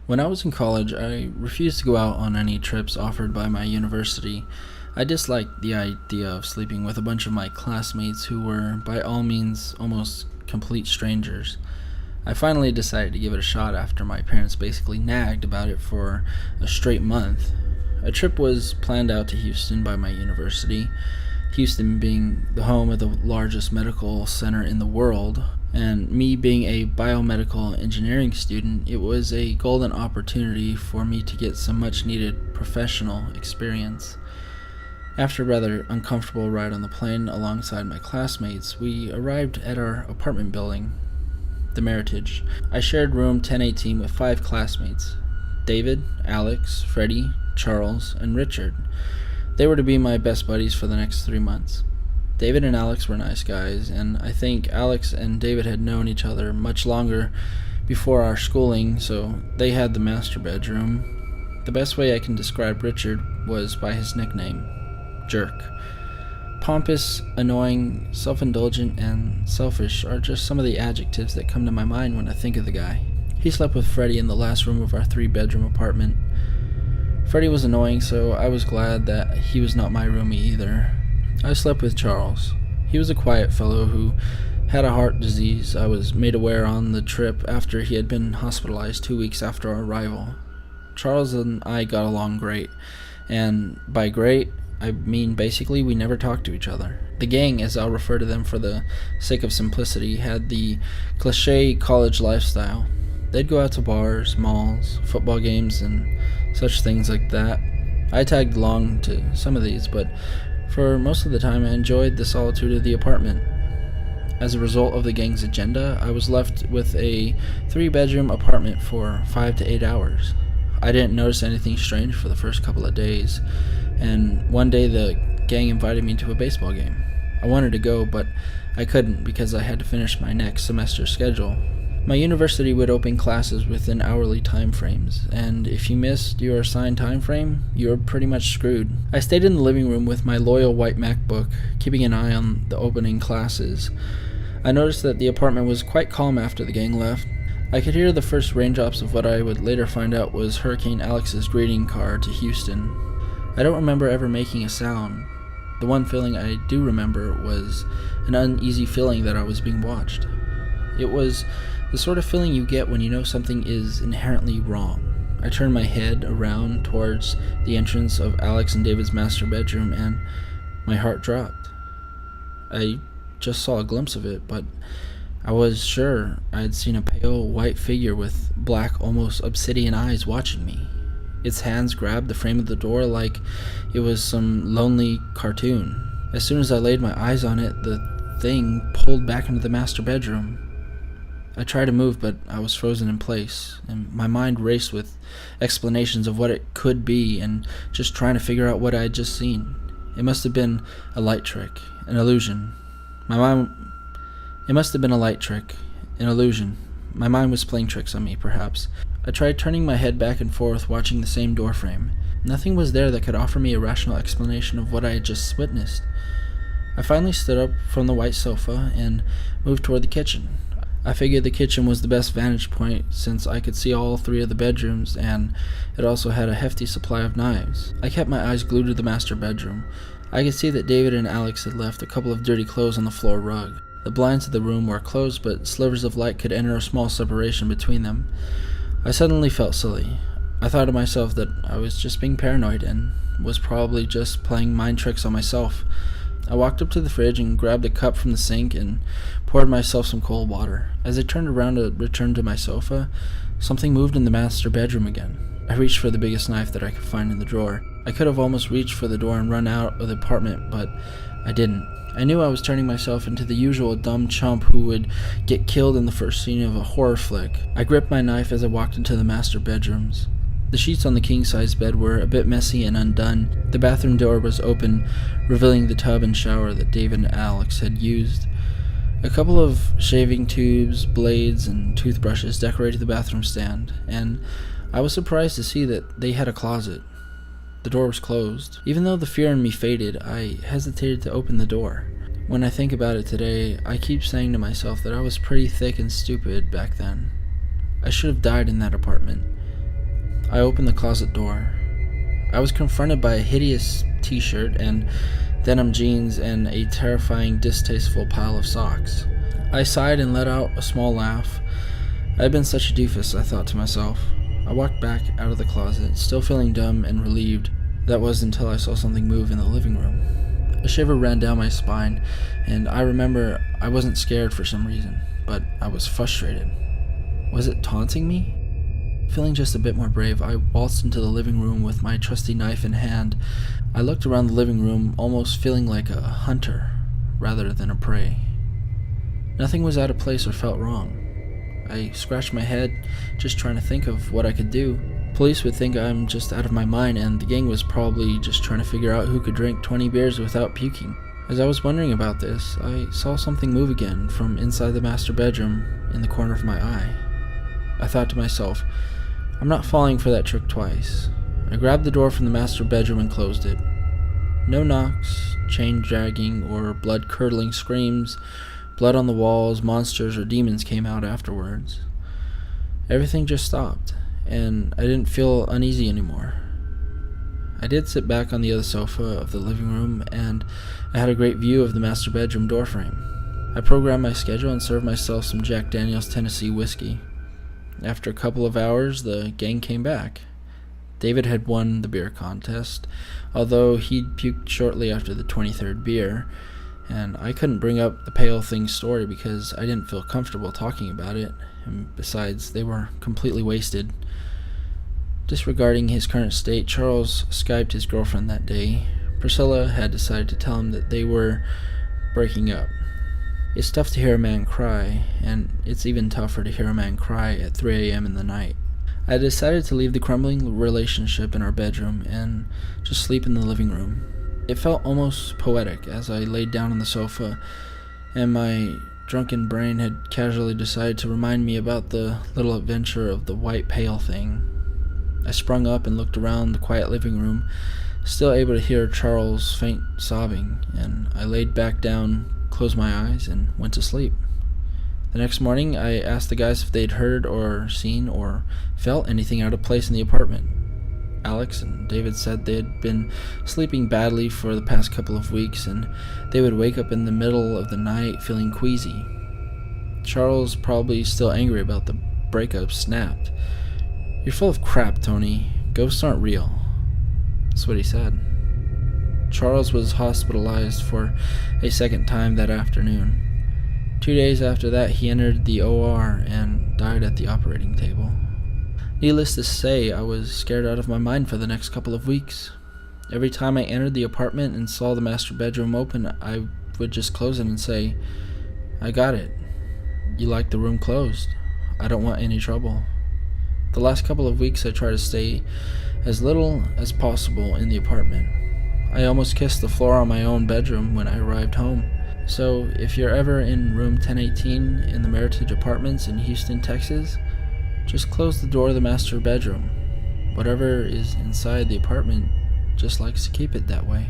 When I was in college, I refused to go out on any trips offered by my university. I disliked the idea of sleeping with a bunch of my classmates who were, by all means, almost complete strangers. I finally decided to give it a shot after my parents basically nagged about it for a straight month. A trip was planned out to Houston by my university, Houston being the home of the largest medical center in the world, and me being a biomedical engineering student, it was a golden opportunity for me to get some much needed professional experience. After a rather uncomfortable ride on the plane alongside my classmates, we arrived at our apartment building, the Meritage. I shared room 1018 with 5 classmates: David, Alex, Freddie, Charles, and Richard. They were to be my best buddies for the next 3 months. David and Alex were nice guys, and I think Alex and David had known each other much longer before our schooling, so they had the master bedroom. The best way I can describe Richard was by his nickname, Jerk. Pompous, annoying, self-indulgent, and selfish are just some of the adjectives that come to my mind when I think of the guy. He slept with Freddie in the last room of our 3-bedroom apartment. Freddie was annoying, so I was glad that he was not my roomie either. I slept with Charles. He was a quiet fellow who had a heart disease I was made aware on the trip after he had been hospitalized 2 weeks after our arrival. Charles and I got along great, and by great, I mean basically we never talked to each other. The gang, as I'll refer to them for the sake of simplicity, had the cliché college lifestyle. They'd go out to bars, malls, football games, and such things like that. I tagged along to some of these, but for most of the time I enjoyed the solitude of the apartment. As a result of the gang's agenda, I was left with a 3-bedroom apartment for 5 to 8 hours. I didn't notice anything strange for the first couple of days, and one day the gang invited me to a baseball game. I wanted to go, but I couldn't because I had to finish my next semester schedule. My university would open classes within hourly time frames, and if you missed your assigned time frame, you were pretty much screwed. I stayed in the living room with my loyal white MacBook, keeping an eye on the opening classes. I noticed that the apartment was quite calm after the gang left. I could hear the first raindrops of what I would later find out was Hurricane Alex's greeting card to Houston. I don't remember ever making a sound. The one feeling I do remember was an uneasy feeling that I was being watched. It was the sort of feeling you get when you know something is inherently wrong. I turned my head around towards the entrance of Alex and David's master bedroom, and my heart dropped. I just saw a glimpse of it, but I was sure I had seen a pale white figure with black, almost obsidian eyes watching me. Its hands grabbed the frame of the door like it was some lonely cartoon. As soon as I laid my eyes on it, the thing pulled back into the master bedroom. I tried to move, but I was frozen in place, and my mind raced with explanations of what it could be and just trying to figure out what I had just seen. It must have been a light trick, an illusion. It must have been a light trick, an illusion. My mind was playing tricks on me, perhaps. I tried turning my head back and forth, watching the same doorframe. Nothing was there that could offer me a rational explanation of what I had just witnessed. I finally stood up from the white sofa and moved toward the kitchen. I figured the kitchen was the best vantage point since I could see all 3 of the bedrooms, and it also had a hefty supply of knives. I kept my eyes glued to the master bedroom. I could see that David and Alex had left a couple of dirty clothes on the floor rug. The blinds of the room were closed, but slivers of light could enter a small separation between them. I suddenly felt silly. I thought to myself that I was just being paranoid and was probably just playing mind tricks on myself. I walked up to the fridge and grabbed a cup from the sink and poured myself some cold water. As I turned around to return to my sofa, something moved in the master bedroom again. I reached for the biggest knife that I could find in the drawer. I could have almost reached for the door and run out of the apartment, but I didn't. I knew I was turning myself into the usual dumb chump who would get killed in the first scene of a horror flick. I gripped my knife as I walked into the master bedrooms. The sheets on the king-size bed were a bit messy and undone. The bathroom door was open, revealing the tub and shower that David and Alex had used. A couple of shaving tubes, blades, and toothbrushes decorated the bathroom stand, and I was surprised to see that they had a closet. The door was closed. Even though the fear in me faded, I hesitated to open the door. When I think about it today, I keep saying to myself that I was pretty thick and stupid back then. I should have died in that apartment. I opened the closet door. I was confronted by a hideous t-shirt and denim jeans and a terrifying, distasteful pile of socks. I sighed and let out a small laugh. I had been such a doofus, I thought to myself. I walked back out of the closet, still feeling dumb and relieved. That was until I saw something move in the living room. A shiver ran down my spine, and I remember I wasn't scared for some reason, but I was frustrated. Was it taunting me? Feeling just a bit more brave, I waltzed into the living room with my trusty knife in hand. I looked around the living room, almost feeling like a hunter rather than a prey. Nothing was out of place or felt wrong. I scratched my head, just trying to think of what I could do. Police would think I'm just out of my mind, and the gang was probably just trying to figure out who could drink 20 beers without puking. As I was wondering about this, I saw something move again from inside the master bedroom in the corner of my eye. I thought to myself, I'm not falling for that trick twice. I grabbed the door from the master bedroom and closed it. No knocks, chain dragging, or blood-curdling screams. Blood on the walls, monsters, or demons came out afterwards. Everything just stopped, and I didn't feel uneasy anymore. I did sit back on the other sofa of the living room, and I had a great view of the master bedroom doorframe. I programmed my schedule and served myself some Jack Daniel's Tennessee whiskey. After a couple of hours, the gang came back. David had won the beer contest, although he'd puked shortly after the 23rd beer, and I couldn't bring up the pale thing's story because I didn't feel comfortable talking about it, and besides, they were completely wasted. Disregarding his current state, Charles Skyped his girlfriend that day. Priscilla had decided to tell him that they were breaking up. It's tough to hear a man cry, and it's even tougher to hear a man cry at 3 a.m. in the night. I decided to leave the crumbling relationship in our bedroom and just sleep in the living room. It felt almost poetic as I laid down on the sofa, and my drunken brain had casually decided to remind me about the little adventure of the white pale thing. I sprung up and looked around the quiet living room, still able to hear Charles' faint sobbing, and I laid back down, closed my eyes, and went to sleep. The next morning, I asked the guys if they'd heard or seen or felt anything out of place in the apartment. Alex and David said they had been sleeping badly for the past couple of weeks, and they would wake up in the middle of the night feeling queasy. Charles, probably still angry about the breakup, snapped, "You're full of crap, Tony. Ghosts aren't real." That's what he said. Charles was hospitalized for a second time that afternoon. 2 days after that, he entered the OR and died at the operating table. Needless to say, I was scared out of my mind for the next couple of weeks. Every time I entered the apartment and saw the master bedroom open, I would just close it and say, "I got it. You like the room closed. I don't want any trouble." The last couple of weeks I tried to stay as little as possible in the apartment. I almost kissed the floor on my own bedroom when I arrived home. So if you're ever in room 1018 in the Meritage Apartments in Houston, Texas, just close the door of the master bedroom. Whatever is inside the apartment just likes to keep it that way.